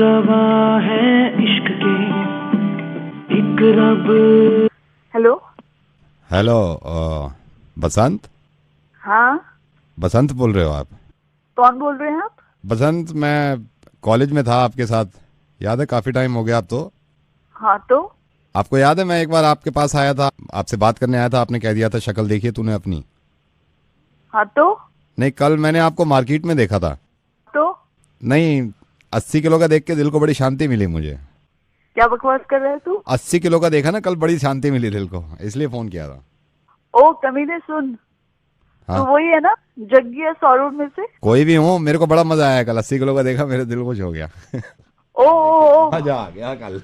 रवा है इश्क के एक रब। हेलो। हेलो बसंत। हाँ, बसंत बोल रहे हो आप? कौन बोल रहे हैं आप? बसंत, मैं कॉलेज में था आपके साथ, याद है? काफी टाइम हो गया अब तो। हाँ तो आपको याद है मैं एक बार आपके पास आया था, आपसे बात करने आया था, आपने कह दिया था शक्ल देखिए तूने अपनी। हाँ तो नहीं, कल मैंने आपको मार्केट में देखा था। तो नहीं, 80 किलो का देख के दिल को बड़ी शांति मिली मुझे। क्या बकवास कर रहे है तू? 80 किलो का देखा ना कल, बड़ी शांति मिली दिल को, इसलिए फोन किया था। ओ कमीने सुन, हाँ। तू वही है ना जग्गी है सौरूड में से? कोई भी हूँ, मेरे को बड़ा मजा आया कल, 80 किलो का देखा, मेरे दिल खुश हो गया। ओ मजा आ गया कल।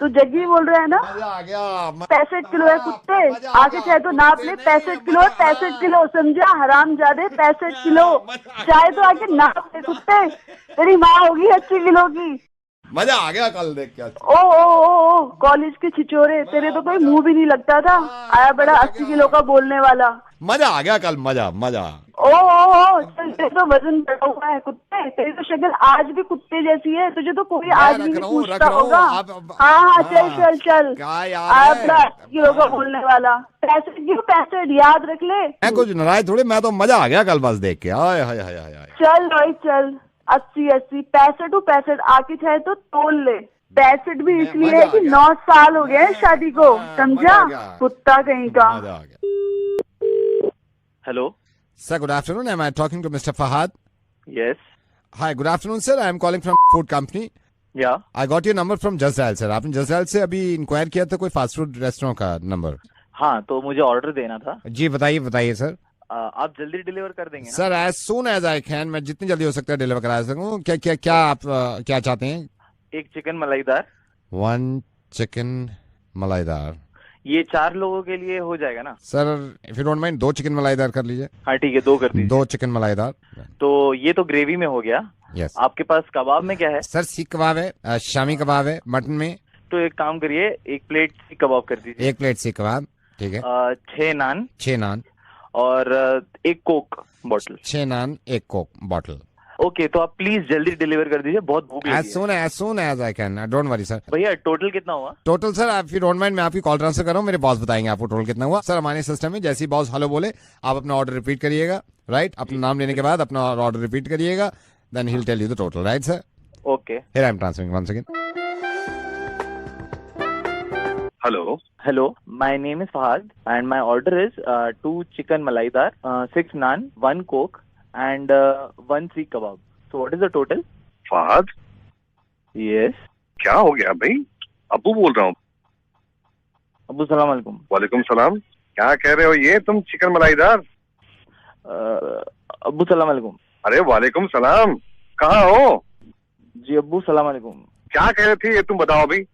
तू जग्गी बोल रहा है ना? मजा आ गया। 65 किलो है कुत्ते, आगे चाहे तो नाप ले। 65 किलो है, 65 किलो, समझा हराम जादे? 65 किलो चाहे तो आके नाप ले कुत्ते, तेरी माँ होगी 80 किलो की। मजा आ गया कल देख के। ओ कॉलेज के छिचोरे, तेरे तो कोई मुंह भी नहीं लगता था, आया बड़ा 80 किलो का बोलने वाला। मजा आ गया कल, मजा मजा। ओ चल, तेरे तो वजन बढ़ा हुआ है कुत्ते, तेरी तो शक्ल आज भी कुत्ते जैसी है, तुझे तो कोई आज भी नहीं पूछता होगा। हाँ चल चल चल, क्या यार आया है? बड़ा 80 किलो का बोलने वाला। 65 किलो, 65 याद रख ले। मैं कुछ नाराज थोड़ी, मैं तो मजा आ गया कल बस देख के। आय हाय हाय हाय हाय। चल भाई चल, 80 80 65 65 आके चाहे तो तोल ले। 65 भी इसलिए है कि 9 साल हो गए हैं शादी को, समझा? कुत्ता कहीं का। मजा आ गया। Hello. Sir, good afternoon. Am I talking to Mr. Fahad? Yes. Hi, good afternoon, sir. I am calling from food company. Yeah. I got your number from Just Dial, sir. आपने Just Dial से अभी inquire किया था कोई fast food restaurant का number? हाँ, तो मुझे ऑर्डर देना था। जी बताइए बताइए सर। आप जल्दी डिलीवर कर देंगे ना? Sir as soon as I can, मैं जितनी जल्दी हो सकता है डिलीवर करा सकूँ। क्या क्या क्या आप क्या चाहते हैं? एक चिकन मलाईदार। 1 चिकन मलाईदार। ये 4 लोगों के लिए हो जाएगा ना? Sir if you don't mind 2 chicken मलाईदार कर लीजिए। हाँ ठीक है, 2 कर दीजिए। 2 चिकन मलाईदार। तो ये तो ग्रेवी में हो गया। यस। आपके पास कबाब में क्या है? सर सीख कबाब है, शामी कबाब है मटन में। तो एक काम करिए, 1 प्लेट सीख कबाब कर दीजिए। 1 प्लेट सीख कबाब, ठीक है। 6 नान 6 नान और 1 कोक बॉटल। 6 नान 1 कोक बॉटल। ओके, तो आप प्लीज जल्दी डिलीवर कर दीजिए, बहुत भूख लगी है। As soon as I can, don't worry sir. भैया टोटल कितना हुआ? Total sir if you don't mind मैं आपकी कॉल ट्रांसफर कर रहा हूँ, मेरे बॉस बताएंगे आपको टोटल कितना हुआ। सर हमारे सिस्टम में जैसे ही बॉस हेलो बोले आप अपना ऑर्डर रिपीट करिएगा, राइट? अपना नाम लेने के बाद अपना ऑर्डर रिपीट करिएगा, then he will tell you the total, right sir? Okay. Here I am transferring once again. Hello. Hello, my name is Fahad and my order is 2 chicken malaidar, 6 naan, 1 coke and 1 seekh kebab. So what is the total? Fahad, Yes. क्या हो गया भाई? अब्बू बोल रहा हूँ। अब्बू सलाम अलैकुम। वालेकुम सलाम। क्या कह रहे हो ये तुम चिकन मलाईदार? अब्बू सलाम अलैकुम। अरे वालेकुम सलाम, कहाँ हो? जी अब्बू सलाम अलैकुम। क्या कह रहे थे ये तुम बताओ अभी?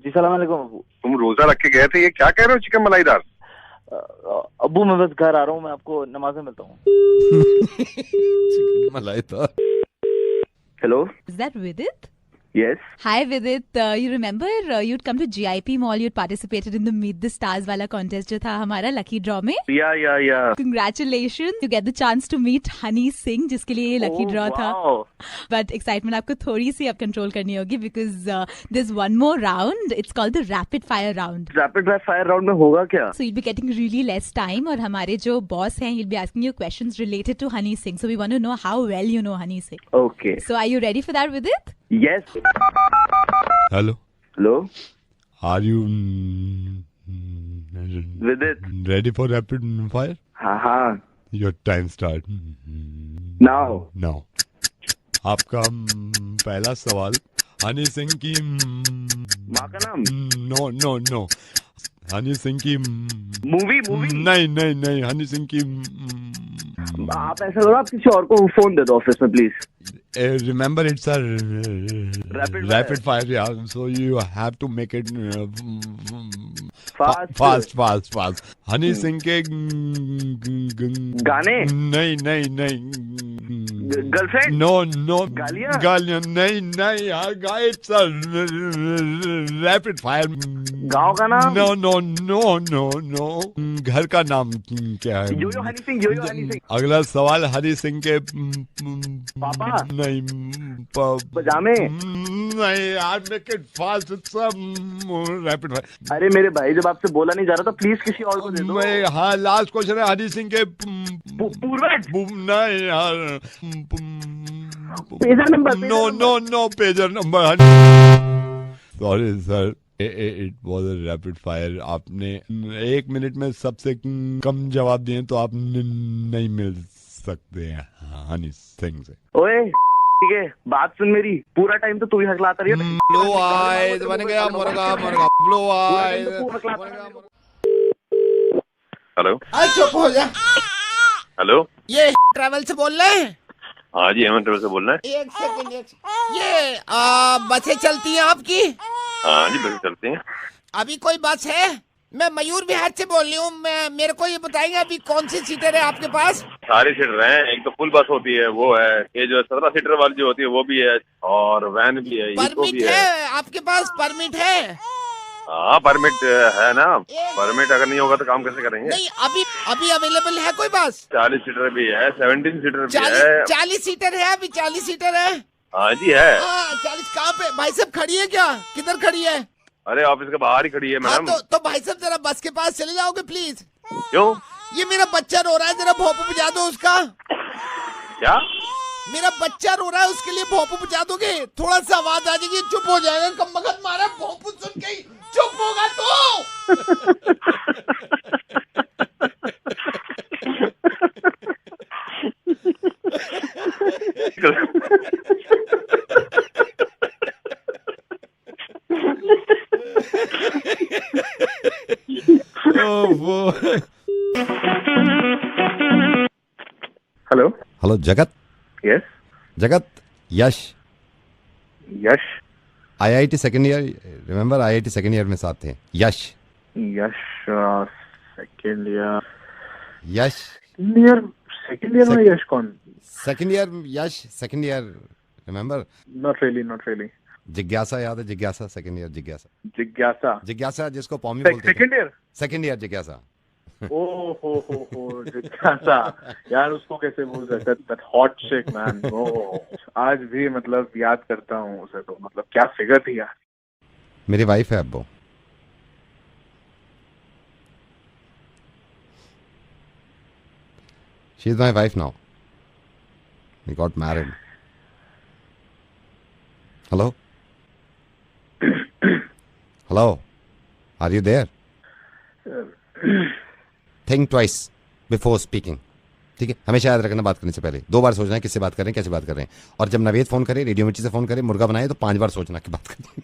जी सलाम अलैकुम अब्बू। तुम रोजा रख के गए थे, ये क्या कह रहे हो चिकन मलाईदार? अब्बू मैं बस घर आ रहा हूँ, मैं आपको नमाज में मिलता हूँ। चिकन मलाईदार। Hello. Is that Vidit? Yes. Hi Vidit, you remember you'd come to GIP Mall, you'd participated in the Meet the Stars वाला contest जो था हमारा lucky draw में? या Congratulations, you get the chance to meet Honey Singh जिसके लिए ये lucky draw था. But excitement आपको थोड़ी सी अब control करनी होगी because there's one more round. It's called the rapid fire round. Rapid fire round में होगा क्या? So you'll be getting really less time और हमारे जो boss हैं he'll be asking you questions related to Honey Singh. So we want to know how well you know Honey Singh. Okay. So are you ready for that Vidit? Yes. Hello, Hello. Are you Vidit. Ready for rapid fire? हाँ. Your time start Now. Now. आपका पहला सवाल, हनी सिंह की माँ का नाम? No no no, Honey Singh की movie नहीं, हनी सिंह की आप ऐसा करो, आप किसी और को फोन दे दो ऑफिस में please. Remember it's a Rapid rapid fire, yeah so you have to make it fast. Honey Singh के गाने? नहीं गर्लफ्रेंड? नो नो गालियाँ? गालियाँ नहीं नहीं यार गाइस रैपिड फायर गाँव का नाम? No no no no no घर का नाम क्या है? यो हनी सिंह, यो हनी सिंह। अगला सवाल हरी सिंह के पापा? नहीं पजामे? नहीं यार make it fast rapid fire अरे मेरे भाई, जब आपसे बोला नहीं जा रहा तो प्लीज किसी और को दे दो। मैं हाँ लास्ट क्वेश्चन है हरी सिंह के पूर्वज? नहीं यार pager number? No no no pager number sorry sir it was a rapid fire आपने 1 मिनट में सबसे कम जवाब दिए तो आप नहीं मिल सकते हैं हनी सिंह से ओए ठीक है, बात सुन मेरी, पूरा टाइम तो तू ही हकलाता रही है। ब्लू आइज बन गया मुर्गा मुर्गा ब्लू आइज हेलो चुप हो जा। हेलो, ये ट्रैवल से बोल रहे हैं? हाँ जी हेमंत ट्रेवल से बोल रहे हैं। एक सेकंड ये बसें चलती हैं आपकी? हाँ जी बस चलते हैं। अभी कोई बस है? मैं मयूर विहार से बोल रही हूँ। मेरे को ये बताएंगे अभी कौन सी सीटर है आपके पास? सारी सीटर हैं, एक तो फुल बस होती है वो है, ये जो 17 सीटर वाली जो होती है वो भी है, और वैन भी है, इको परमिट भी है आपके पास? परमिट है? हाँ परमिट है ना, परमिट अगर नहीं होगा तो काम कैसे करेंगे? नहीं अभी अवेलेबल है कोई बस? 40 सीटर भी है, 17 सीटर भी है। 40 सीटर है अभी? 40 सीटर है? हाँ जी है। 40 कहाँ पे भाई साहब खड़ी है क्या? किधर खड़ी है? अरे ऑफिस के बाहर ही खड़ी है हाँ मैडम। तो भाई साहब जरा बस के पास चले जाओगे प्लीज? क्यों? ये मेरा बच्चा रो रहा है, जरा भोंपू बुझा दो उसका। क्या? मेरा बच्चा रो रहा है, उसके लिए भोंपू बुझा दोगे? थोड़ा सा आवाज आ जाएगी, चुप हो जाएगा। कम बखत मारा भोंपू सुन के ही चुप होगा तो। Hello hello Jagat yes Jagat Yash Yash IIT second year remember IIT second year में साथ थे Yash Yash second year Yash second year में यश कौन? Second year Yash second year remember not really. जिज्ञासा याद है जिज्ञासा सेकंड ईयर जिज्ञासा जिज्ञासा जिसको पॉमी बोलते थे सेकंड ईयर सेकंड ईयर जिज्ञासा ओ हो जिज्ञासा यार, उसको कैसे भूल सकता? दैट हॉट चिक मैन, ओ आज भी मतलब याद करता हूँ उसे, तो मतलब क्या फिगर थी यार। मेरी वाइफ है अब वो she is my wife now we got married hello hello are you there think twice before speaking ठीक है हमेशा याद रखना बात करने से पहले 2 बार सोचना है किससे बात कर रहे हैं कैसे बात कर रहे हैं और जब नवेद फोन करे रेडियो मिर्ची से फोन करे मुर्गा बनाए तो 5 बार सोचना कि बात करनी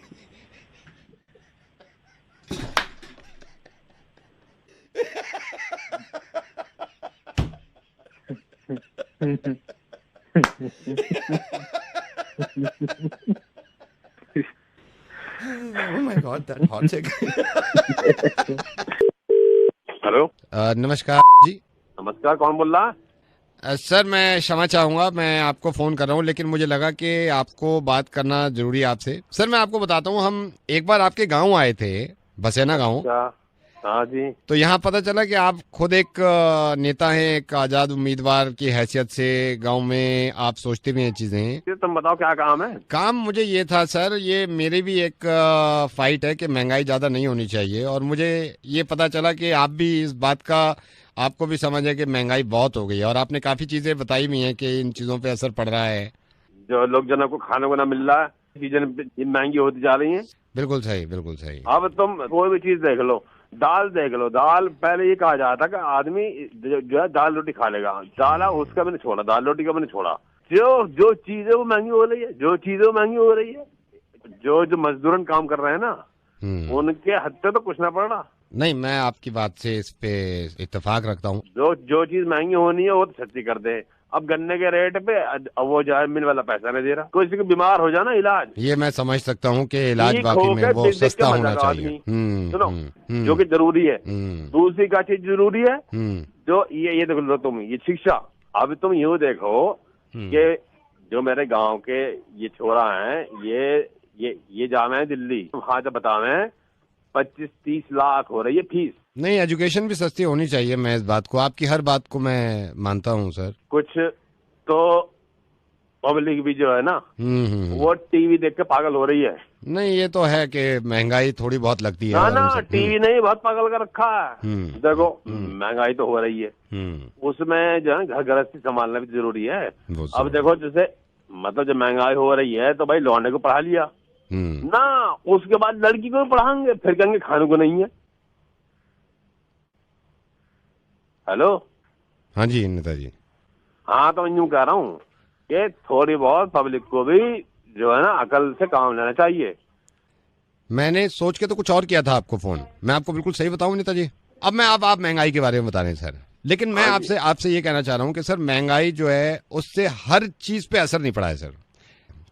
Oh my God, that hot chick. Hello नमस्कार जी नमस्कार, कौन बोल रहा है? सर मैं क्षमा चाहूँगा मैं आपको फ़ोन कर रहा हूँ लेकिन मुझे लगा कि आपको बात करना ज़रूरी है आपसे। सर मैं आपको बताता हूँ हम एक बार आपके गांव आए थे बसेना गांव। हाँ जी। तो यहाँ पता चला कि आप खुद एक नेता हैं एक आज़ाद उम्मीदवार की हैसियत से गांव में आप सोचते भी हैं चीज़ें। तुम बताओ क्या काम है? काम मुझे ये था सर ये मेरी भी एक फाइट है कि महंगाई ज़्यादा नहीं होनी चाहिए और मुझे ये पता चला कि आप भी इस बात का आपको भी समझ है कि महंगाई बहुत हो गई है और आपने काफ़ी चीज़ें बताई भी हैं कि इन चीज़ों पे असर पड़ रहा है। जो लोग जनों को खाने को ना मिल रहा है, चीजें महंगी होती जा रही हैं। बिल्कुल सही बिल्कुल सही। अब तुम कोई भी चीज देख लो, दाल देख लो, दाल पहले ये कहा जाता कि आदमी जो है दाल रोटी खा लेगा, दाल उसका मैंने छोड़ा, दाल रोटी का मैंने छोड़ा। जो चीजें वो महंगी हो रही है, जो चीजें वो महंगी हो रही है। जो मजदूरन काम कर रहे हैं ना उनके हत्थे तो कुछ ना पड़ रहा। नहीं मैं आपकी बात से इस पे इत्तेफाक रखता हूँ। जो चीज महंगी होनी है वो तो सस्ती कर दे। अब गन्ने के रेट पे अब वो जो है मिल वाला पैसा नहीं दे रहा। कोई किसी को बीमार हो जाना इलाज, ये मैं समझ सकता हूँ कि इलाज वाकई में वो सस्ता होना चाहिए। सुनो जो कि जरूरी है। दूसरी का चीज जरूरी है हम्म। जो ये देख लो तुम, ये शिक्षा। अब तुम यूँ देखो कि जो मेरे गांव के ये छोरा हैं, ये जावे हैं दिल्ली, वहां से बतावे 25-30 लाख हो रही है फीस। नहीं, एजुकेशन भी सस्ती होनी चाहिए। मैं इस बात को, आपकी हर बात को मैं मानता हूँ सर। कुछ तो पब्लिक भी जो है ना, वो टीवी देख के पागल हो रही है। नहीं, ये तो है कि महंगाई थोड़ी बहुत लगती है। ना टीवी नहीं, बहुत पागल कर रखा है। देखो महंगाई तो हो रही है, उसमें जो है घर गृहस्थी संभालना भी जरूरी है। अब देखो जैसे मतलब जब महंगाई हो रही है तो भाई लौंडे को पढ़ा लिया ना, उसके बाद लड़की को भी पढ़ाएंगे, फिर कहेंगे खाने को नहीं है। हेलो, हाँ जी नेताजी। हाँ, तो मैं यूं कह रहा हूँ कि थोड़ी बहुत पब्लिक को भी जो है ना अकल से काम लेना चाहिए। मैंने सोच के तो कुछ और किया था आपको फोन, मैं आपको बिल्कुल सही बताऊं नेताजी। अब मैं आप महंगाई के बारे में बता रहे हैं सर, लेकिन मैं आपसे ये कहना चाह रहा हूं कि सर महंगाई जो है उससे हर चीज पे असर नहीं पड़ा है सर।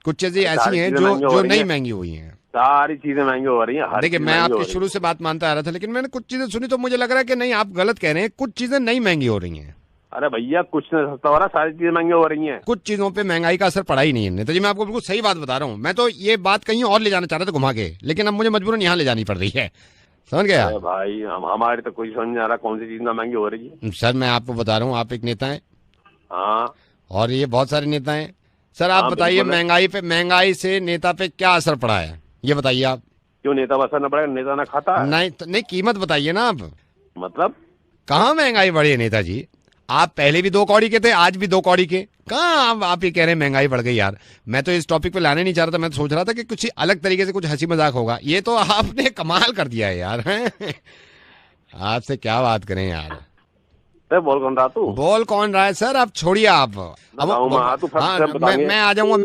कुछ चीजें ऐसी हैं जो नहीं महंगी हुई हैं। सारी चीजें महंगी हो रही हैं। देखिए, मैं आपकी शुरू से बात मानता आ रहा था, लेकिन मैंने कुछ चीजें सुनी तो मुझे लग रहा है कि नहीं, आप गलत कह रहे हैं। कुछ चीजें नहीं महंगी हो रही हैं। अरे भैया, कुछ नहीं सस्ता हो रहा, सारी चीजें महंगी हो रही हैं। कुछ चीजों पे महंगाई का असर पड़ा ही नहीं है नेताजी। मैं आपको बिल्कुल सही बात बता रहा हूँ। मैं तो ये बात कहीं और ले जाना चाह रहा था घुमा के, लेकिन अब मुझे मजबूरन यहाँ ले जानी पड़ रही है। समझ गया भाई, हमारे तो कोई समझ नहीं आ रहा कौन सी चीज ना महंगी हो रही है। सर मैं आपको बता रहा हूँ, आप एक नेता हैं। हाँ, और ये बहुत सारे नेता हैं। सर आप बताइए, महंगाई से नेता पे क्या असर पड़ा है, ये बताइए आप। क्यों नेता पर असर न पड़ेगा? नेता ना खाता है? नहीं, कीमत बताइए ना आप। मतलब कहाँ महंगाई बढ़ी है नेताजी? आप पहले भी 2 कौड़ी के थे, आज भी 2 कौड़ी के। कहाँ आप ये कह रहे हैं महंगाई बढ़ गई? यार मैं तो इस टॉपिक पे लाने नहीं चाह रहा था। मैं तो सोच रहा था कि कुछ अलग तरीके से कुछ हंसी मजाक होगा। ये तो आपने कमाल कर दिया है यार। आपसे क्या बात करें यार। बोल कौन रहा तू? बोल कौन रहा है सर? आप छोड़िए आप। मैं आ जाऊंगा।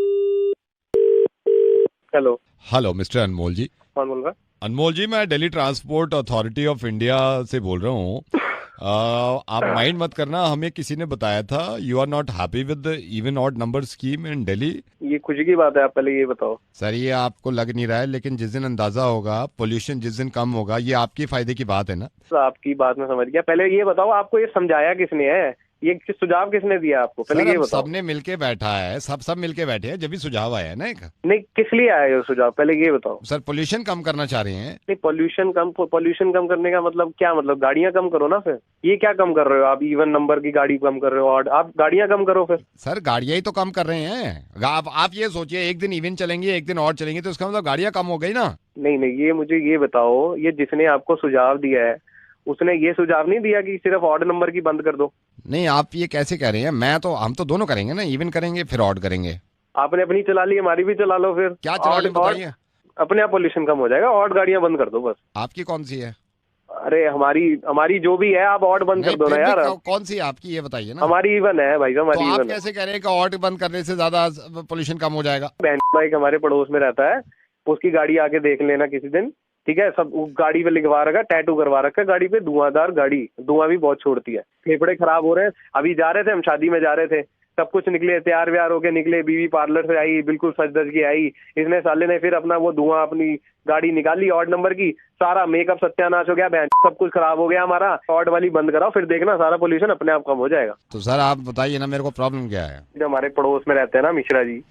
हेलो मिस्टर अनमोल जी। कौन बोल रहा है? अनमोल जी, मैं Delhi transport authority of India से बोल रहा हूँ। आप माइंड मत करना, हमें किसी ने बताया था you are not happy with even odd number scheme in Delhi. ये खुशी की बात है, आप पहले ये बताओ। सर ये आपको लग नहीं रहा है, लेकिन जिस दिन अंदाजा होगा, पोल्यूशन जिस दिन कम होगा, ये आपके फायदे की बात है ना। आपकी बात में समझ गया। पहले ये बताओ, आपको ये समझाया किसने है? ये सुझाव किसने दिया आपको? पहले ये बताओ। सबने मिलके बैठा है, सब मिलके बैठे हैं, जब भी सुझाव आया है ना एक। नहीं, किस लिए आया ये सुझाव? पहले ये बताओ। सर पोल्यूशन कम करना चाह रहे हैं। नहीं, पोल्यूशन कम करने का मतलब क्या? मतलब गाड़ियां कम करो ना। फिर ये क्या कम कर रहे हो आप? इवन नंबर की गाड़ी कम कर रहे हो, और आप गाड़ियां कम करो फिर। सर गाड़ियां ही तो कम कर रहे हैं। आप ये सोचिए, एक दिन इवन चलेंगे, एक दिन और चलेंगे, तो इसका मतलब गाड़ियां कम हो गई ना। नहीं, ये मुझे ये बताओ, ये जिसने आपको सुझाव दिया है उसने ये सुझाव नहीं दिया कि सिर्फ ऑड नंबर की बंद कर दो? नहीं, आप ये कैसे कह रहे हैं? हम तो दोनों करेंगे ना, इवन करेंगे फिर ऑड करेंगे। आपने अपनी चला ली, हमारी भी चला लो फिर। क्या चला लें बताइए? अपने आप पोल्यूशन कम हो जाएगा। ऑड गाड़ियां बंद कर दो बस। आपकी कौन सी है? अरे हमारी जो भी है, आप ऑड बंद कर दो ना यार। कौन सी है आपकी, ये बताइए ना। हमारी इवन है भाई साहब, हमारी इवन। आप कैसे कह रहे हैं कि ऑड बंद करने से ज्यादा पोल्यूशन कम हो जाएगा? बहन भाई हमारे पड़ोस में रहता है, उसकी गाड़ी आके देख लेना किसी दिन, ठीक है? सब गाड़ी पे लिखवा रखा, टैटू करवा रखा है गाड़ी पे, धुआंधार गाड़ी, धुआं भी बहुत छोड़ती है, फेफड़े खराब हो रहे हैं। अभी जा रहे थे हम, शादी में जा रहे थे, सब कुछ निकले, तैयार व्यार होके निकले, बीवी पार्लर से आई, बिल्कुल सज धज के आई। इसने साले ने फिर अपना वो धुआं अपनी गाड़ी निकाली ऑड नंबर की, सारा मेकअप सत्यानाश हो गया, बहन सब कुछ खराब हो गया हमारा। ऑड वाली बंद कराओ, फिर देखना सारा पोल्यूशन अपने आप कम हो जाएगा। तो सर आप बताइए ना, मेरे को प्रॉब्लम क्या है? जो हमारे पड़ोस में रहते हैं ना मिश्रा जी,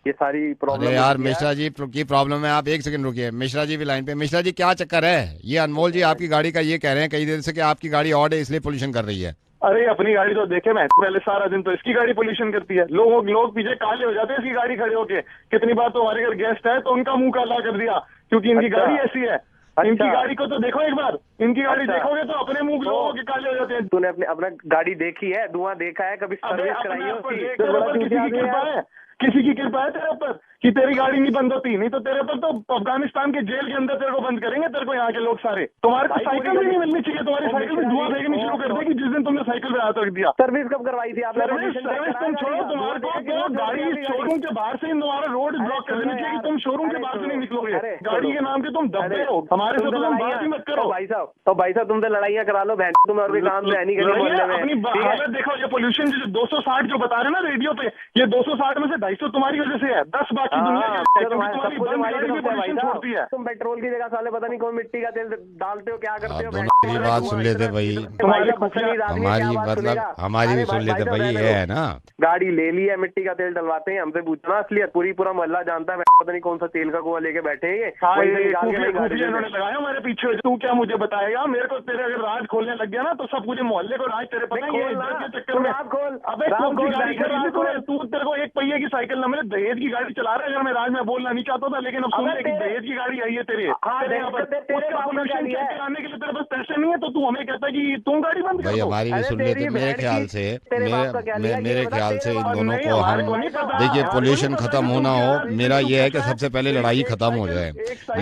ये सारी प्रॉब्लम। यार मिश्रा जी की प्रॉब्लम है, आप एक सेकंड रुकिए। मिश्रा जी भी लाइन पे। मिश्रा जी क्या चक्कर है? ये अनमोल जी आपकी गाड़ी का ये कह रहे हैं कई देर से कि आपकी गाड़ी ऑड है इसलिए पोल्यूशन कर रही है। अरे अपनी गाड़ी तो देखे मैं पहले, सारा दिन तो इसकी गाड़ी पोल्यूशन करती है। लोग पीछे काले हो जाते हैं इसकी गाड़ी खड़े होके। कितनी बार तो हमारे घर गेस्ट है तो उनका मुंह काला कर दिया क्योंकि इनकी गाड़ी ऐसी है। इनकी गाड़ी को तो देखो एक बार, इनकी गाड़ी देखोगे तो अपने मुंह लोगों के काले हो जाते हैं। तूने अपना गाड़ी देखी है, धुआं देखा है, कभी सर्विस कराई है उसकी? किसी की कृपा है तेरे ऊपर कि तेरी गाड़ी नहीं बंद होती? नहीं तो तेरे ऊपर तो अफगानिस्तान के जेल के अंदर तेरे को बंद करेंगे, तेरे को यहाँ के लोग सारे। तुम्हारे को साइकिल भी नहीं मिलनी चाहिए, तुम्हारी साइकिल भी धुआं फेंकनी शुरू कर देगी जिस दिन तुमने साइकिल पे हाथ रख दिया। सर्विस कब करवाई थी आपने? सर्विस तुम छोड़ो, तुम्हारे को गाड़ी शोरूम के बाहर से तुम्हारा रोड ब्लॉक कर देनी चाहिए कि तुम शोरूम के बाहर से नहीं निकलोगे। गाड़ी के नाम के तुम दबे हो, हमारे से तो तुम बात ही मत करो। भाई साहब तुमसे लड़ाइयाँ करा लो, बहन तुम और भी काम से नहीं करेंगे। अपनी हालत देखो, ये पोल्यूशन 260 जो बता रहे ना रेडियो पे, ये 260 में से 250 तुम्हारी वजह से है, 10 बाकी बाकी दुनिया हाँ, क्या है, तुम्हारी क्योंकि सब कुछ तुम्हारी हमारी गाड़ी तरफ भी से भाई pollution साहब। छोड़ती है। तुम पेट्रोल की जगह साले पता नहीं कौन मिट्टी का तेल डालते हो, क्या करते हो? आप दोनों मेरी बात सुन लेते भाई, तुम्हारी बदतमीज आदमी है, क्या हमारी बात मतलब सुनेगा? हमारी अरे भी सुन लेते भाई, ये है ना। गाड़ी ले ली है, मिट्टी का तेल डलवाते हैं, हमसे पूछना असलियत। पूरा मोहल्ला जानता है, पता नहीं कौन सा तेल का कुआं लेके बैठे हैं ये। वहीं से निकाल के मेरी गाड़ी खुफिया दे इन्होंने दे। लगाया हमारे पीछे। तू क्या मुझे बताएगा? मेरे को तेरे अगर राज खोलने लग गया ना तो सब पूरे मोहल्ले को राज तेरे पता है ये इज्जत के चक्कर में। अबे कौन सी गाड़ी खरीदी तूने? तू तेरे को एक पहिए की साइकिल ना मिले, दहेज की गाड़ी चला रहा है। अगर मैं राज में बोलना नहीं चाहता था, लेकिन अब सुन ले कि दहेज की गाड़ी आई है तेरे यहाँ पर। उसका पोल्यूशन चेक कराने के लिए तेरे पास पैसे नहीं है, तो तू हमें कहता है कि तुम गाड़ी बंद कर भाई दो। हमारी भी सुन लेते। मेरे ख्याल से मेरे ख्याल से इन दोनों नहीं, को हमारे हम को नहीं पता। देखिए, हमारे को पोल्यूशन नहीं पता खत्म कि होना तुम हो, क्या मेरा ये है कि क्या है। सबसे पहले लड़ाई खत्म हो जाए।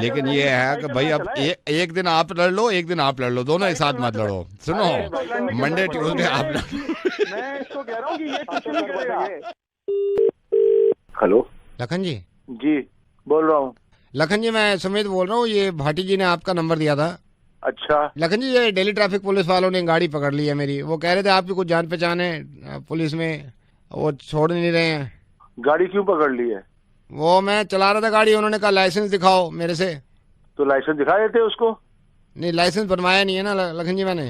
लेकिन ये है कि भाई अब एक दिन आप लड़ लो, एक दिन आप लड़ लो, दोनों एक साथ मत लड़ो। सुनो, मंडे ट्यूसडे आप मैं इसको कह रहा हूँ कि ये कुछ नहीं करेगा। हेलो लखन जी, जी बोल रहा हूँ। लखन जी मैं सुमित बोल रहा हूँ। ये भाटी जी ने आपका नंबर दिया था। अच्छा, लखन जी, ये दिल्ली ट्रैफिक पुलिस वालों ने गाड़ी पकड़ ली है मेरी। वो कह रहे थे आपकी कुछ जान पहचान है पुलिस में, वो छोड़ नहीं रहे हैं। गाड़ी क्यों पकड़ ली है? वो मैं चला रहा था गाड़ी, उन्होंने कहा लाइसेंस दिखाओ मेरे से। तो लाइसेंस दिखा देते उसको। नहीं, लाइसेंस बनवाया नहीं है ना लखन जी मैंने।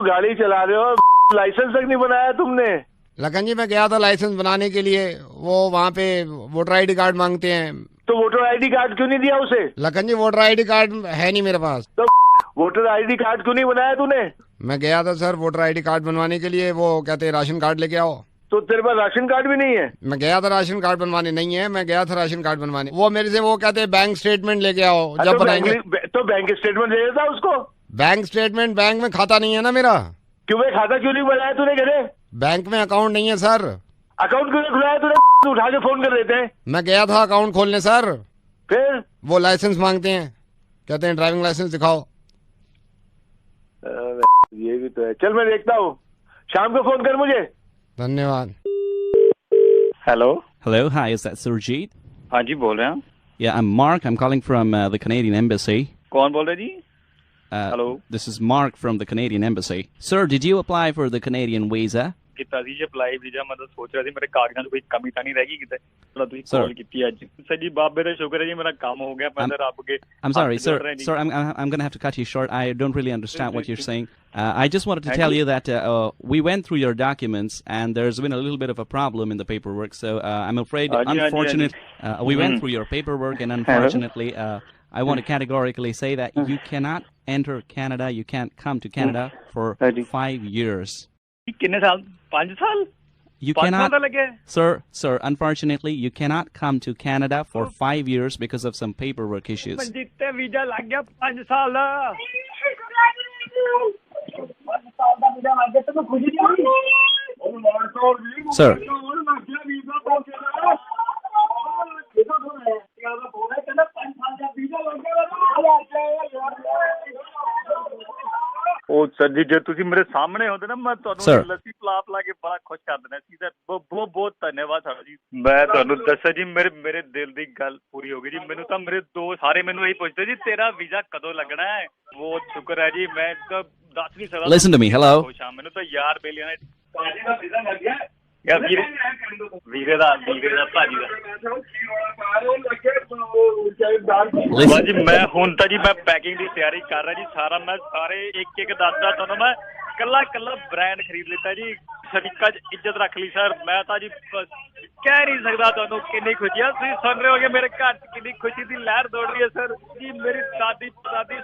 गाड़ी चला रहे हो, लाइसेंस तक नहीं बनाया तुमने। लखन जी मैं गया था लाइसेंस बनाने के लिए, वो वहाँ पे वोटर आईडी कार्ड मांगते हैं। तो वोटर आईडी कार्ड क्यों नहीं दिया उसे? लखन जी वोटर आईडी कार्ड है नहीं मेरे पास। तो वोटर आईडी कार्ड क्यों नहीं बनाया तूने? मैं गया था सर वोटर आईडी कार्ड बनवाने के लिए, वो कहते हैं राशन कार्ड लेके आओ। तो तेरे पास राशन कार्ड भी नहीं है? मैं गया था राशन कार्ड बनवाने, नहीं है, मैं गया था राशन कार्ड बनवाने। वो मेरे से वो कहते हैं बैंक स्टेटमेंट लेके आओ जब बनाएंगे। तो बैंक स्टेटमेंट दे देता उसको। बैंक स्टेटमेंट, बैंक में खाता नहीं है ना मेरा। क्यों भाई, खाता क्यों नहीं बनाया तूने? घरे बैंक में अकाउंट नहीं है सर। अकाउंट क्यों नहीं खुलाया तूने? उठा के फोन कर देते हैं। मैं गया था अकाउंट खोलने सर, फिर वो लाइसेंस मांगते हैं, कहते हैं ड्राइविंग लाइसेंस दिखाओ। ये भी तो है। चल मैं देखता हूँ, शाम को फोन कर मुझे। धन्यवाद। Hello. Hello, hi, is that Surjit? हाँ जी, बोल रहे हैं। Yeah, I'm Mark. I'm calling from the Canadian Embassy. कौन बोल रहे जी? Hello. This is Mark from the Canadian Embassy. Sir, did you apply for the Canadian visa? कितना जी apply visa मैं तो सोच रहा थी मेरे कागजात में कोई कमी तो नहीं रहेगी किते थोड़ा तुझे Sir. कॉल की आज सर जी बाबे का शुक्र है जी मेरा काम हो गया। मैं सर आपके I'm sorry, sir, I'm going to have to cut you short. I don't really understand what you're saying. I just wanted to tell you that we went through your documents and there's been a little bit of a problem in the paperwork. So I'm afraid, we went through your paperwork and unfortunately, I want to categorically say that you cannot enter Canada. You can't come to Canada for 5 years. कितने साल? 5 साल? You cannot, sir, unfortunately, you cannot come to Canada for 5 years because of some paperwork issues. जितने visa लग गया 5 साल दा। Sir. ਉਹ sir ਜੀ ਜੇ ਤੁਸੀਂ ਮੇਰੇ ਸਾਹਮਣੇ ਹੁੰਦੇ ਨਾ ਮੈਂ ਤੁਹਾਨੂੰ ਲੱਸੀ ਪਲਾ ਪਲਾ ਕੇ ਬੜਾ ਖੁਸ਼ ਕਰ ਦੇਣਾ ਸੀ ਸਰ। ਬਹੁਤ ਬਹੁਤ ਧੰਨਵਾਦ ਸਰ ਜੀ। ਮੈਂ ਤੁਹਾਨੂੰ ਦੱਸਿਆ ਜੀ ਮੇਰੇ ਦਿਲ ਦੀ ਗੱਲ ਪੂਰੀ ਹੋ ਗਈ ਜੀ। ਮੈਨੂੰ ਤਾਂ ਮੇਰੇ ਦੋਸਤ ਸਾਰੇ ਮੈਨੂੰ ਇਹੀ ਪੁੱਛਦੇ ਜੀ ਤੇਰਾ ਵੀਜ਼ਾ ਕਦੋਂ ਲੱਗਣਾ ਹੈ। ਬਹੁਤ ਸ਼ੁਕਰ ਹੈ ਜੀ, ਮੈਂ ਤਾਂ ਦੱਸ ਨਹੀਂ ਸਕਦਾ। Listen to me, hello. ਮੈਨੂੰ ਤਾਂ ਯਾਰ ਬੇਲੀਆਂ ਨੇ ਕਾਜੀ ਦਾ ਵੀਜ਼ਾ ਲੱਗ ਗਿਆ ਯਾਰ ਵੀਰੇ ਦਾ ਭਾਜੀ ਦਾ। ਜੀ ਮੈਂ ਹੁਣ ਤਾਂ ਜੀ ਮੈਂ ਪੈਕਿੰਗ ਦੀ ਤਿਆਰੀ ਕਰ ਰਿਹਾ ਜੀ ਸਾਰਾ। ਮੈਂ ਸਾਰੇ ਇੱਕ ਇੱਕ ਦੱਸਦਾ ਤੁਹਾਨੂੰ। ਮੈਂ ਕੱਲਾ ਬ੍ਰਾਂਡ ਖਰੀਦ ਲਿੱਤਾ ਜੀ। ਸੜਕਾਂ 'ਚ ਇੱਜ਼ਤ ਰੱਖ ਲਈ ਸਰ। ਮੈਂ ਤਾਂ ਜੀ ਕਹਿ ਨਹੀਂ ਸਕਦਾ ਤੁਹਾਨੂੰ ਕਿੰਨੀ ਖੁਸ਼ੀ ਆ। ਤੁਸੀਂ ਸੁਣ ਰਹੇ ਹੋਗੇ ਮੇਰੇ ਘਰ 'ਚ ਕਿੰਨੀ ਖੁਸ਼ੀ ਦੀ ਲਹਿਰ ਦੌੜ ਰਹੀ ਹੈ ਸਰ ਜੀ। ਮੇਰੀ ਦਾਦੀ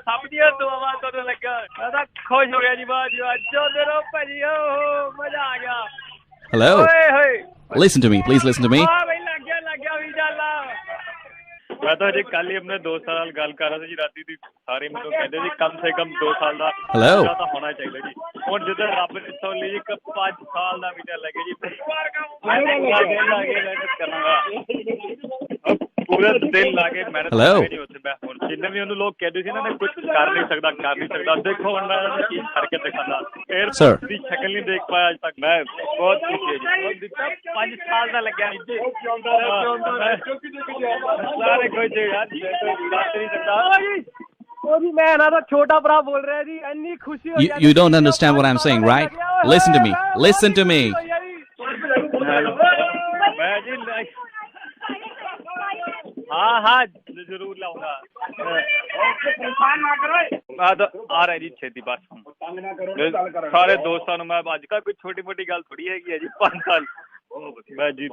ਸਭ ਦੀਆਂ ਦੁਆਵਾਂ ਤੁਹਾਨੂੰ ਲੱਗਾ। ਮੈਂ ਤਾਂ ਖੁਸ਼ ਹੋ ਗਿਆ ਜੀ। ਵਾਹ ਜੀ ਵਾਹ, ਜਿਉਂਦੇ ਰਹੋ ਭਾਜੀ। ਓਹ ਮਜ਼ਾ ਆ ਗਿਆ। Hello. Listen to me, please listen to me. मैं तो अजे कल ही अपने दोस्तां नाल गल कर रहा था जी राती दी। सारे मैनूं कहंदे जी कम से कम 2 साल दा वीज़ा तां होना चाहिए जी। हुण जिद्दां रब ने इत्थों ली 5 साल दा वीज़ा लगे जी। मेहनत करांगा पूरा दिल ला के मेहनत करेंगे उत्थे। मैं हुण जिन्ने भी उन्होंने लोग कहते सी ना कुछ कर नहीं सकदा देखो हुण मैं चीज़ करके दिखांदा। एयरपोर्ट दी शक्ल नहीं देख पाया अज तक। मैं बहुत खुश है जी। 5 साल दा लग्या जी। सारे कोई यार बात नहीं सकता। मैं ना तो छोटा भरा बोल रहा है जी। इतनी खुशी हो You don't understand what I'm saying, right? Listen to me. Listen to me. मैं जी हाँ हाँ जरूर लाऊंगा। तो आ रहा जी छेती बस सारे दोस्तों मैं अजकल कोई छोटी मोटी गल थोड़ी है जी 5 साल मैं जी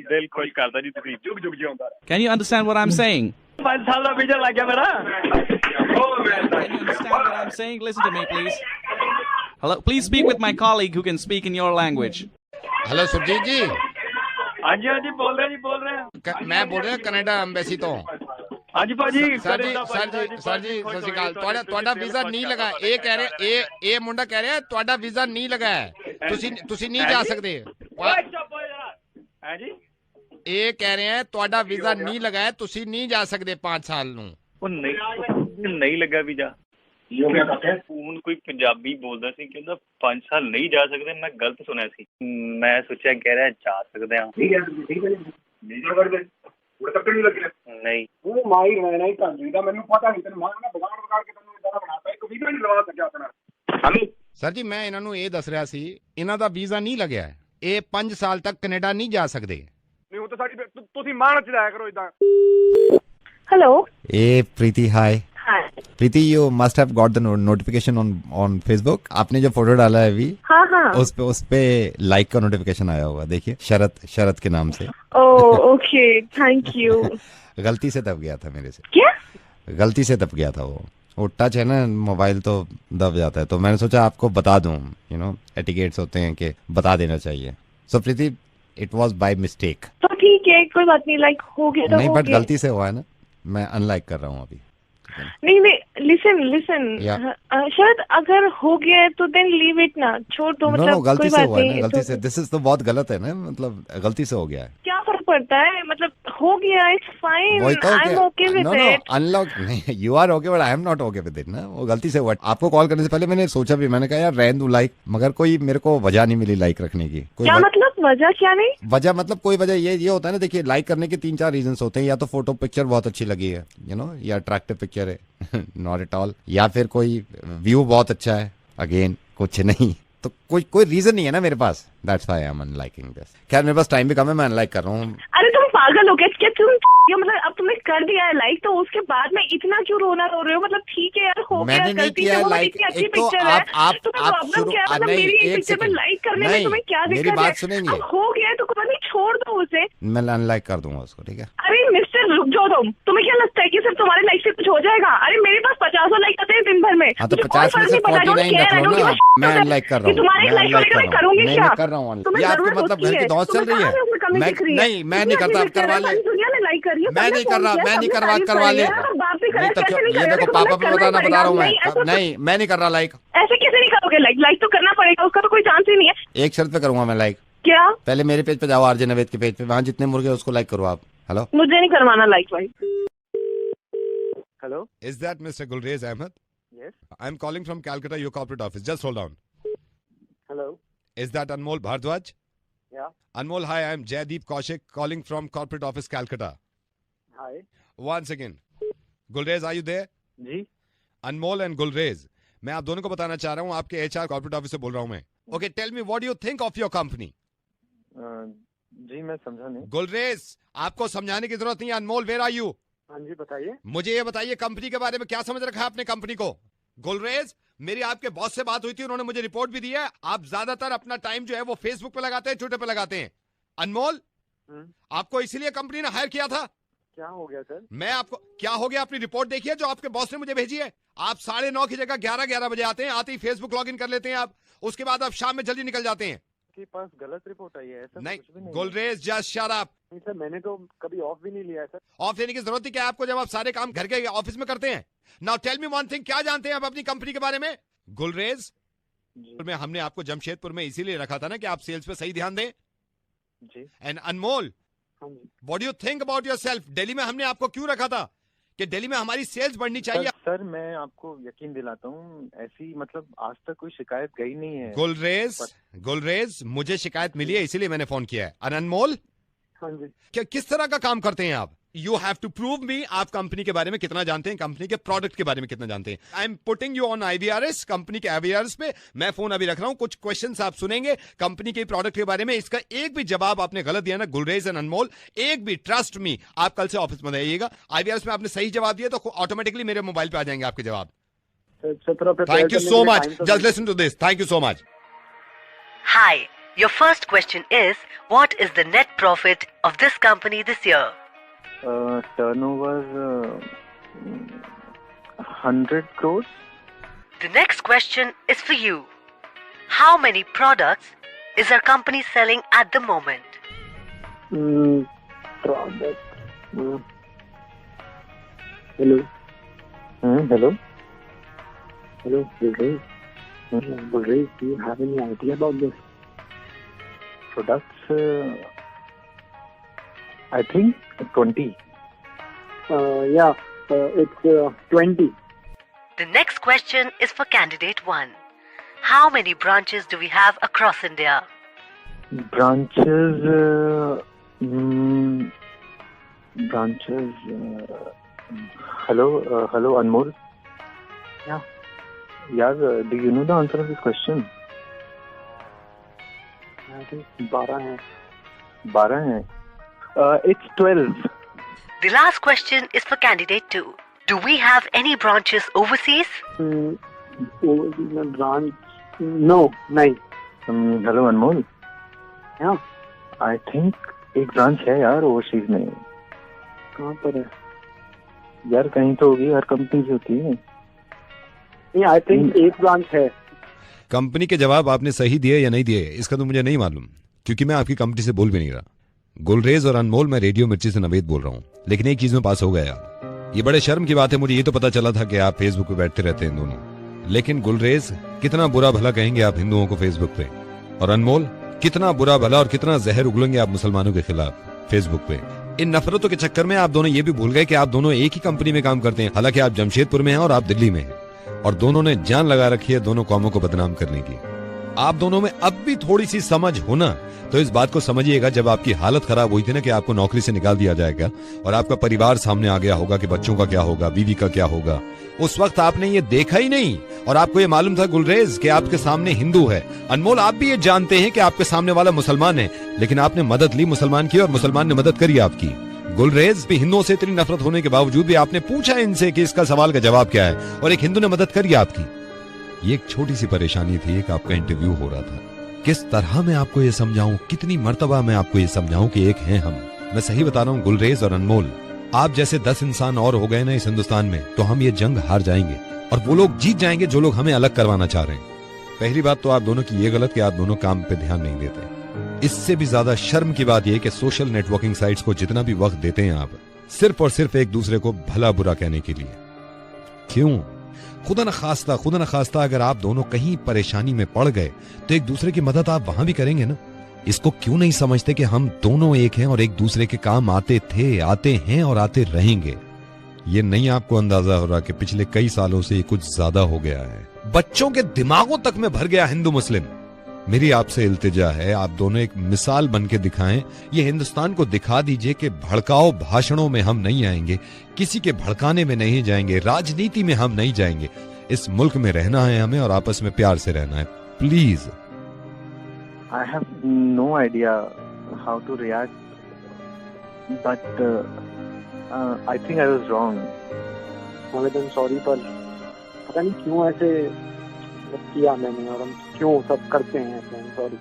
दिल खुश करता जी तुम जुग जुग जिਉਂਦਾ। Can you understand what I'm saying? 5 साल का वीजा लग गया मेरा। Can you understand what I'm saying? Listen to me, please. Hello, please speak with my colleague who can speak in your language. Hello Surjeet ji. हाँ जी बोल रहे हैं। मैं बोल रहा कनाडा एम्बेसी तो। हाँ जी भाजी। सर जी सत श्री अकाल। ਤੁਹਾਡਾ ਵੀਜ਼ਾ ਨਹੀਂ ਲਗਾ। ਇਹ ਕਹਿ ਰਹੇ ਇਹ ਮੁੰਡਾ ਕਹਿ ਰਿਹਾ ਤੁਹਾਡਾ ਵੀਜ਼ਾ ਨਹੀਂ ਲਗਾ ਹੈ। ਤੁਸੀਂ ਨਹੀਂ ਜਾ ਸਕਦੇ। ਹੈ ਜੀ ਇਹ ਕਹਿ ਰਹੇ ਹੈ ਤੁਹਾਡਾ ਵੀਜ਼ਾ ਨਹੀਂ ਲਗਾ ਹੈ ਤੁਸੀਂ ਨਹੀਂ ਜਾ ਸਕਦੇ 5 ਸਾਲ ਨੂੰ। ਉਹ ਨਹੀਂ ਲੱਗਾ ਵੀਜ਼ਾ। ਹੁਣ ਕੋਈ ਪੰਜਾਬੀ ਬੋਲਦਾ ਸੀ ਕਹਿੰਦਾ 5 ਸਾਲ ਨਹੀਂ ਜਾ ਸਕਦੇ। ਮੈਂ ਗਲਤ ਸੁਣਿਆ ਸੀ। ਮੈਂ ਸੋਚਿਆ ਕਹਿ ਰਿਹਾ ਜਾ ਸਕਦੇ ਹਾਂ। ਨਹੀਂ ਉਹ ਮਾਈ ਰਹਿਣਾ ਹੀ ਕੰਜਰੀ ਦਾ ਮੈਨੂੰ ਪਤਾ ਨਹੀਂ ਤੈਨੂੰ ਮਾਰਨਾ ਵਿਗਾੜ ਕੇ ਤੈਨੂੰ ਇਦਾਂ ਬਣਾਤਾ ਇੱਕ ਵੀਡੀਓ ਨਹੀਂ ਲਵਾ ਸਕਿਆ ਆਪਣਾ। ਹੈਲੋ ਸਰ ਜੀ ਮੈਂ ਇਹਨਾਂ ਨੂੰ ਇਹ ਦੱਸ ਰਿਹਾ ਸੀ ਇਹਨਾਂ ਦਾ ਵੀਜ਼ਾ ਨਹੀਂ ਲੱਗਿਆ ਹੈ। ਇਹ 5 ਸਾਲ ਤੱਕ ਕੈਨੇਡਾ ਨਹੀਂ ਜਾ ਸਕਦੇ। ਨਹੀਂ ਉਹ ਤਾਂ ਸਾਡੀ ਤੁਸੀਂ ਮਾਣ ਚ ਜਾਇਆ ਕਰੋ ਇਦਾਂ। Hello A Preeti hi. Hi Preeti you must have got the notification on Facebook. आपने जो फोटो डाला है अभी हाँ उस पे लाइक का नोटिफिकेशन आया होगा। देखिए शरत के नाम से। Okay thank you. गलती से दब गया था मेरे से। क्या गलती से दब गया था वो टच है ना मोबाइल तो दब जाता है। तो मैंने सोचा आपको बता दूं एटिकेट्स होते हैं कि बता देना चाहिए। सो प्रीति इट वॉज बाय मिस्टेक। तो ठीक है कोई बात नहीं लाइक हो गया तो नहीं हो बट गया। गलती से हुआ है ना। मैं अनलाइक कर रहा हूँ अभी। नहीं लिसन शायद अगर हो गया है तो देन लीव इट ना छोड़ दो। मतलब गलती कोई से बात हुआ है नहीं ना। गलती से दिस इज तो बहुत गलत है ना। मतलब गलती से हो गया है। क्या फर्क पड़ता है मतलब हो गया इट्स फाइन वही तो I am okay with it. Unlock नहीं you are okay but I am not okay with it ना। वो गलती से हुआ। आपको कॉल करने से पहले मैंने सोचा भी। मैंने कहा यार रहने दूं लाइक मगर कोई मेरे को वजह नहीं मिली लाइक रखने की। क्या मतलब वजह क्या नहीं वजह मतलब कोई वजह ये होता है ना। देखिए लाइक करने के 3-4 रीजंस होते हैं। या तो फोटो पिक्चर बहुत अच्छी लगी है या अट्रैक्टिव पिक्चर है नॉट एट ऑल। या फिर कोई व्यू बहुत अच्छा है अगेन कुछ नहीं। तो कोई रीजन नहीं है ना मेरे पास। That's why I am unliking this. खैर मेरे पास टाइम भी कम है मैं अनलाइक कर रहा हूँ। अरे तुम पागल हो गए क्या तुम मतलब अब तुमने कर दिया है लाइक तो उसके बाद में इतना क्यों रो रहे हो। मतलब ठीक है यार हो गया मैंने नहीं किया है लाइक। अच्छी एक तो पिक्चर है आप प्रॉब्लम क्या है। मतलब मेरी एक पिक्चर पे लाइक करने में तुम्हें क्या दिक्कत है। मेरी बात सुनेंगे। हो गया है तो कोई नहीं छोड़ दो उसे। मैं अनलाइक कर दूंगा उसको ठीक है। अरे मिस्टर रुक जाओ तुम्हें क्या लगता है कि सिर्फ तुम्हारे लाइक से कुछ हो जाएगा। अरे मेरे पास 50 लाइक आते हैं दिन भर में। हाँ तो 50 में से 49 रख लो ना। मैं अनलाइक कर रहा हूँ। तुम्हारे लाइक मैं करूंगी क्या कर रहा हूँ। ये आपके मतलब घर की दौड़ चल रही है। नहीं मैं नहीं करता। करवा ले। मैं नहीं कर रहा। मैं नहीं करवा ले। नहीं तो ये देखो पापा पे बता रहा हूँ मैं। नहीं मैं नहीं कर रहा लाइक। ऐसे कैसे नहीं करोगे लाइक तो करना पड़ेगा उसका तो कोई चांस ही नहीं है। एक शर्त पे करूंगा मैं लाइक। क्या पहले मेरे पेज पे जाओ आरजे नवेद के पेज पे वहाँ जितने मुर्गे उसको लाइक करो आप। हेलो मुझे नहीं करवाना लाइक भाई। Hello is that mister Gulrez Ahmed? Yes I am calling from Calcutta your corporate office. Just hold on. Hello is that Anmol Bhardwaj? Yeah Anmol, hi, I am Jaydeep Kaushik calling from corporate office Calcutta. Hi Once again. Gulrez, are you there? Ji Anmol and Gulrez. मैं आप दोनों को बताना चाह रहा हूँ आपके HR corporate office से बोल रहा हूँ मैं। Okay, tell me what do you think of your company? जी मैं समझा नहीं। Gulrez, आपको समझाने की जरूरत नहीं है। अनमोल, where are you? हाँ जी बताइए। मुझे ये बताइए कंपनी के बारे में क्या समझ रखा है आपने कंपनी को? गुलरेज, मेरी आपके बॉस से बात हुई थी उन्होंने मुझे रिपोर्ट भी दी है। आप ज्यादातर अपना टाइम जो है वो फेसबुक पे लगाते हैं ट्विटर पे लगाते हैं। अनमोल आपको इसीलिए कंपनी ने हायर किया था। क्या हो गया सर? मैं आपको क्या हो गया अपनी रिपोर्ट देखिए जो आपके बॉस ने मुझे भेजी है। आप 9:30 की जगह 11 बजे आते हैं। आते ही फेसबुक लॉग इन कर लेते हैं आप। उसके बाद आप शाम में जल्दी निकल जाते हैं। आपके पास गलत रिपोर्ट आई है ऐसा नहीं कुछ भी नहीं। Gulrez just shut up. नहीं सर मैंने तो कभी ऑफ भी नहीं लिया है सर। ऑफ लेने की जरूरत ही क्या है आपको जब आप सारे काम घर के ऑफिस में करते हैं। Now tell me one thing, क्या जानते हैं आप अपनी कंपनी के बारे में? गुलरेज में हमने आपको जमशेदपुर में इसीलिए रखा था ना कि आप सेल्स पे सही ध्यान दें। जी and Anmol, what do you think about yourself? Delhi में हमने आपको क्यों रखा था कि दिल्ली में हमारी सेल्स बढ़नी चाहिए। सर मैं आपको यकीन दिलाता हूँ ऐसी मतलब आज तक कोई शिकायत गई नहीं है। गुलरेज मुझे शिकायत मिली है इसीलिए मैंने फोन किया है। अनमोल, हाँ जी क्या किस तरह का काम करते हैं आप? You have to prove me आप कंपनी के बारे में कितना जानते हैं, कंपनी के प्रोडक्ट के बारे में कितना जानते हैं। I am putting you on IVRS, company के IVRS पे मैं फोन अभी रख रहा हूं, कुछ क्वेश्चंस आप सुनेंगे कंपनी के प्रोडक्ट के बारे में। इसका एक भी जवाब आपने गलत दिया ना गुलरेज एंड अनमोल, एक भी, ट्रस्ट मी, आप कल से ऑफिस में आइएगा। IVRS में आपने सही जवाब दिया तो ऑटोमेटिकली मेरे मोबाइल पे आ जाएंगे आपके जवाब। Thank you so much, just listen to this, thank you so much. Hi, your first question is, what is the net profit of this company this year? Turnover 100 crores. The next question is for you. How many products is our company selling at the moment? Product. Hello. Hello. Hello, Gulreez. Gulreez, do you have any idea about this? Products, I think 20. It's 20. The next question is for candidate 1. How many branches do we have across India? Branches, hello, Anmol. Yeah. Yeah, do you know the answer of this question? I think 12 हैं. 12 हैं. It's 12. The last question is for candidate 2. Do we have any branches overseas? Branch? No, नहीं. Hello, Anmol. Yeah. I think एक branch है यार overseas में. कहाँ पर है? यार कहीं तो होगी, हर कंपनी से होती है. आई थिंक एक ब्रांच है. कंपनी के जवाब आपने सही दिए या नहीं दिए इसका तो मुझे नहीं मालूम, क्योंकि मैं आपकी कंपनी से बोल भी नहीं रहा। गुलरेज और अनमोल, मैं रेडियो मिर्ची से नवेद बोल रहा हूँ, लेकिन एक चीज में पास हो गया। ये बड़े शर्म की बात है, मुझे ये तो पता चला था कि आप फेसबुक पे बैठते रहते हैं दोनों, लेकिन गुलरेज कितना बुरा भला कहेंगे आप हिंदुओं को फेसबुक पे, और अनमोल कितना बुरा भला और कितना जहर उगलेंगे आप मुसलमानों के खिलाफ फेसबुक पे। इन नफरतों के चक्कर में आप दोनों ये भी भूल गए कि आप दोनों एक ही कंपनी में काम करते हैं, हालांकि आप जमशेदपुर में हैं और आप दिल्ली में हैं, और दोनों ने जान लगा रखी है दोनों कौमों को बदनाम करने की। आप दोनों में अब भी थोड़ी सी समझ होना तो इस बात को समझिएगा, जब आपकी हालत खराब हुई थी ना कि आपको नौकरी से निकाल दिया जाएगा और आपका परिवार सामने आ गया होगा कि बच्चों का क्या होगा, बीवी का क्या होगा, उस वक्त आपने ये देखा ही नहीं, और आपको ये मालूम था गुलरेज कि आपके सामने हिंदू है। अनमोल, आप भी ये जानते हैं कि आपके सामने वाला मुसलमान है, लेकिन आपने मदद ली मुसलमान की और मुसलमान ने मदद करी आपकी। गुलरेज भी हिंदुओं से इतनी नफरत होने के बावजूद भी आपने पूछा इनसे कि इसका सवाल का जवाब क्या है, और एक हिंदू ने मदद करी आपकी। ये एक छोटी सी परेशानी थी, एक आपका इंटरव्यू हो रहा था। किस तरह मैं आपको ये समझाऊं, कितनी मर्तबा मैं आपको ये समझाऊं कि एक हैं हम। मैं सही बता रहा हूं गुलरेज और अनमोल, आप जैसे 10 इंसान और हो गए ना इस हिंदुस्तान में तो हम ये जंग हार जाएंगे और वो लोग जीत जाएंगे जो लोग हमें अलग करवाना चाह रहे हैं। पहली बात तो आप दोनों की ये गलत कि आप दोनों काम पे ध्यान नहीं देते। इससे भी ज्यादा शर्म की बात यह कि सोशल नेटवर्किंग साइट्स को जितना भी वक्त देते हैं आप, सिर्फ और सिर्फ एक दूसरे को भला बुरा कहने के लिए। क्यों? खुदा न खास्ता अगर आप दोनों कहीं परेशानी में पड़ गए तो एक दूसरे की मदद आप वहां भी करेंगे ना। इसको क्यों नहीं समझते कि हम दोनों एक हैं और एक दूसरे के काम आते थे, आते हैं और आते रहेंगे। ये नहीं आपको अंदाजा हो रहा कि पिछले कई सालों से ये कुछ ज्यादा हो गया है, बच्चों के दिमागों तक में भर गया हिंदू मुस्लिम। मेरी आपसे इल्तिजा है, आप दोनों एक मिसाल बन के दिखाएं, ये हिंदुस्तान को दिखा दीजिए कि भड़काओ भाषणों में हम नहीं आएंगे, किसी के भड़काने में नहीं जाएंगे, राजनीति में हम नहीं जाएंगे। इस मुल्क में रहना है हमें और आपस में प्यार से रहना है। Please. I have no idea how to react, but I think I was wrong. Sorry, पर पता नहीं क्यों ऐसे किया मैंने, और हम क्यों सब करते हैं, सॉरी।